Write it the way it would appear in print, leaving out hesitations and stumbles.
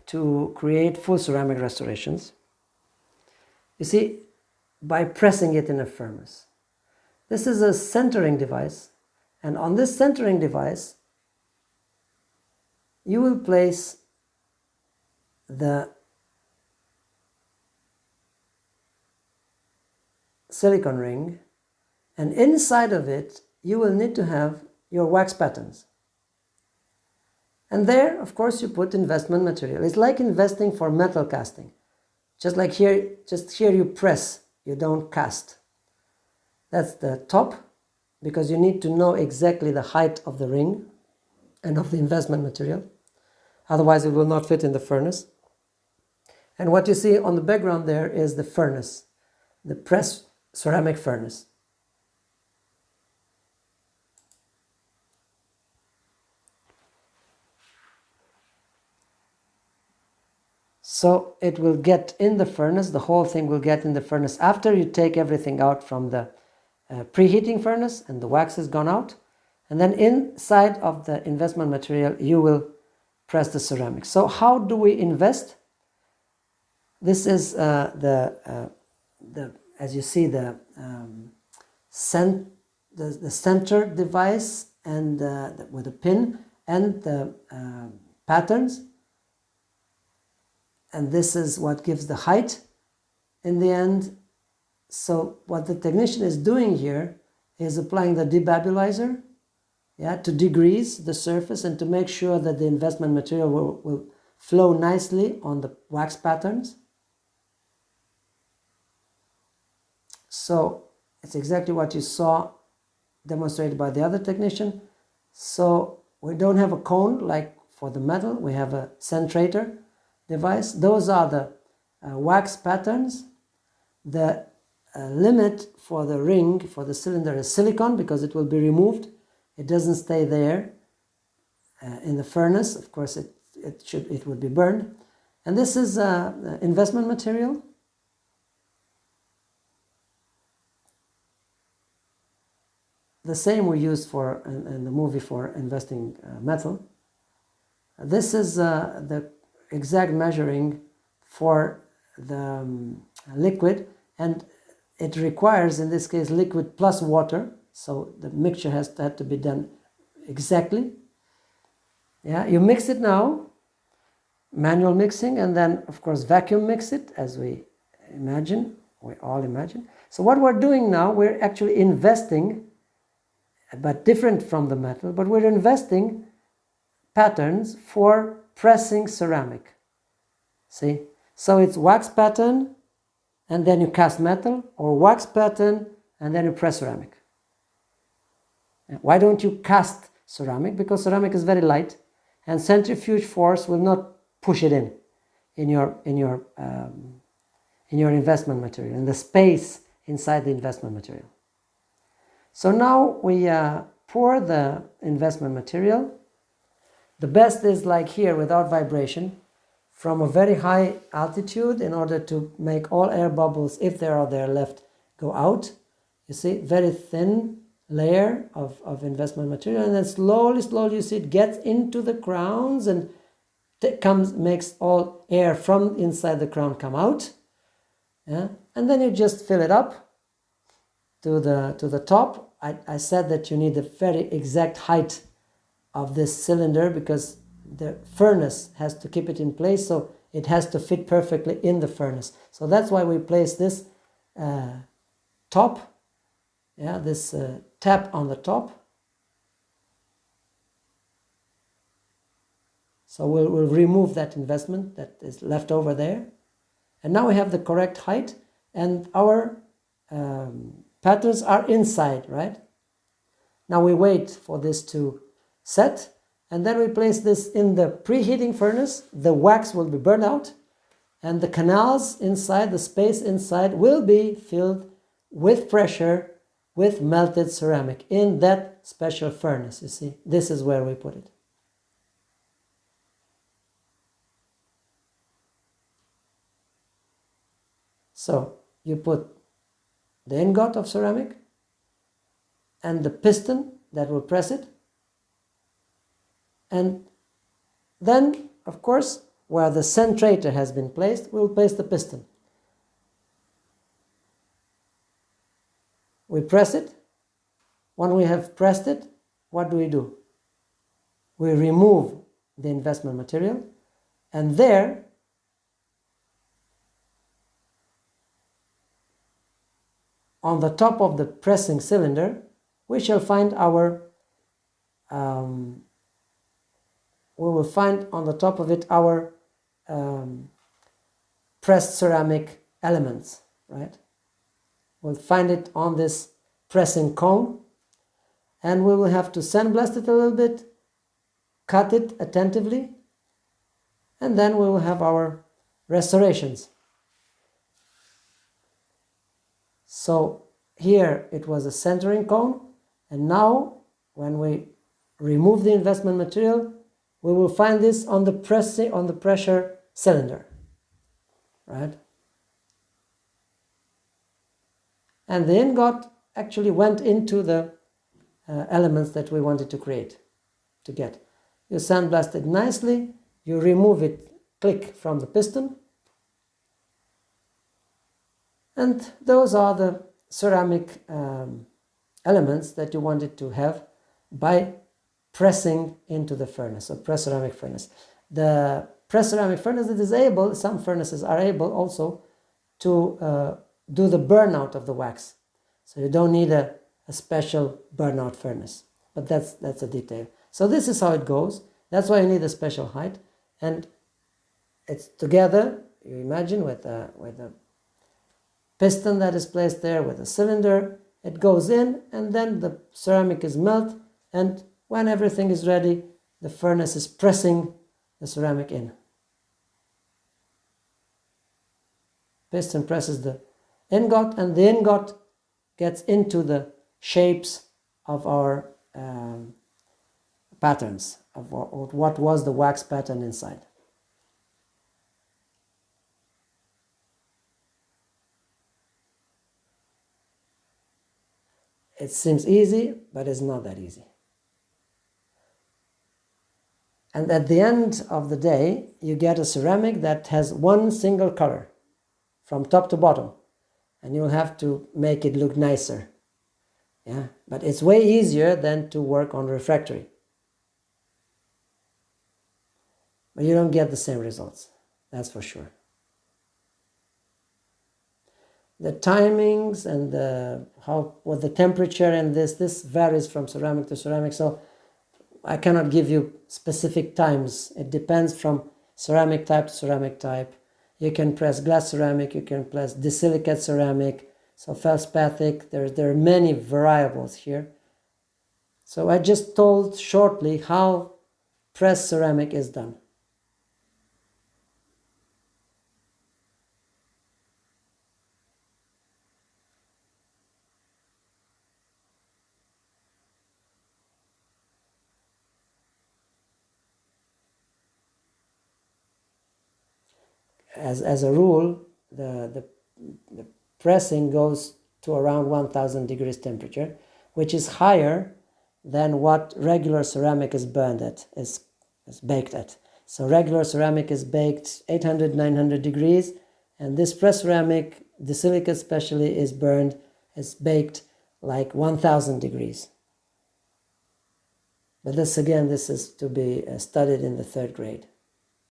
to create full ceramic restorations. You see, by pressing it in a furnace. This is a centering device, and on this centering device you will place the silicone ring, and inside of it you will need to have your wax patterns. And there, of course, you put investment material. It's like investing for metal casting. Just like here, you press, you don't cast. That's the top, because you need to know exactly the height of the ring and of the investment material. Otherwise, it will not fit in the furnace. And what you see on the background there is the furnace, the press ceramic furnace. So it will get in the furnace, the whole thing will get in the furnace after you take everything out from the preheating furnace and the wax has gone out. And then inside of the investment material, you will press the ceramic. So how do we invest? This is as you see, the center device and with a pin and the patterns. And this is what gives the height in the end. So what the technician is doing here is applying the debabilizer, to degrease the surface and to make sure that the investment material will flow nicely on the wax patterns. So it's exactly what you saw demonstrated by the other technician. So we don't have a cone like for the metal, we have a centrator device. Those are the wax patterns. The limit for the ring, for the cylinder, is silicone, because it will be removed. It doesn't stay there in the furnace. Of course, it would be burned. And this is investment material. The same we used for in the movie for investing metal. This is the exact measuring for the liquid, and it requires, in this case, liquid plus water. So the mixture had to be done exactly. You mix it now, manual mixing, and then of course vacuum mix it, as we all imagine. So what we're doing now, we're actually investing, but different from the metal, but we're investing patterns for pressing ceramic. See? So it's wax pattern and then you cast metal, or wax pattern and then you press ceramic. Why don't you cast ceramic? Because ceramic is very light and centrifuge force will not push it in your investment material, in the space inside the investment material. So now we pour the investment material. The best is like here, without vibration, from a very high altitude, in order to make all air bubbles, if there are there left, go out. You see, very thin layer of investment material, and then slowly you see it gets into the crowns and makes all air from inside the crown come out. And then you just fill it up to the top. I said that you need a very exact height of this cylinder, because the furnace has to keep it in place, so it has to fit perfectly in the furnace. So that's why we place this top, this tap on the top. So we'll remove that investment that is left over there. And now we have the correct height, and our patterns are inside, right? Now we wait for this to set, and then we place this in the preheating furnace. The wax will be burned out, and the canals inside, the space inside, will be filled with pressure with melted ceramic in that special furnace. You see, this is where we put it. So you put the ingot of ceramic and the piston that will press it. And then, of course, where the centrator has been placed, we'll place the piston. We press it. When we have pressed it, what do? We remove the investment material, and there on the top of the pressing cylinder, we shall find our we will find on the top of it our pressed ceramic elements, right? We'll find it on this pressing cone, and we will have to sandblast it a little bit, cut it attentively, and then we will have our restorations. So here it was a centering cone, and now when we remove the investment material, we will find this on the pressure cylinder, right? And the ingot actually went into the elements that we wanted to create, to get. You sandblast it nicely, you remove it, click, from the piston, and those are the ceramic elements that you wanted to have by pressing into the furnace, or press ceramic furnace. The press ceramic furnace that is able, some furnaces are able also to do the burnout of the wax. So you don't need a special burnout furnace, but that's a detail. So this is how it goes. That's why you need a special height, and it's together, you imagine, with a piston that is placed there, with a cylinder. It goes in, and then the ceramic is melted, and when everything is ready, the furnace is pressing the ceramic in. Piston presses the ingot, and the ingot gets into the shapes of our patterns, of what was the wax pattern inside. It seems easy, but it's not that easy. And at the end of the day, you get a ceramic that has one single color from top to bottom, and you'll have to make it look nicer. Yeah, but it's way easier than to work on refractory. But you don't get the same results, that's for sure. The timings and what the temperature and this varies from ceramic to ceramic, so I cannot give you specific times. It depends from ceramic type to ceramic type. You can press glass ceramic, you can press disilicate ceramic, so feldspathic. There are many variables here. So I just told shortly how pressed ceramic is done. As a rule, the pressing goes to around 1000 degrees temperature, which is higher than what regular ceramic is burned at, is baked at. So regular ceramic is baked 800, 900 degrees, and this press ceramic, the silica especially, is baked like 1000 degrees. But this is to be studied in the 3rd grade.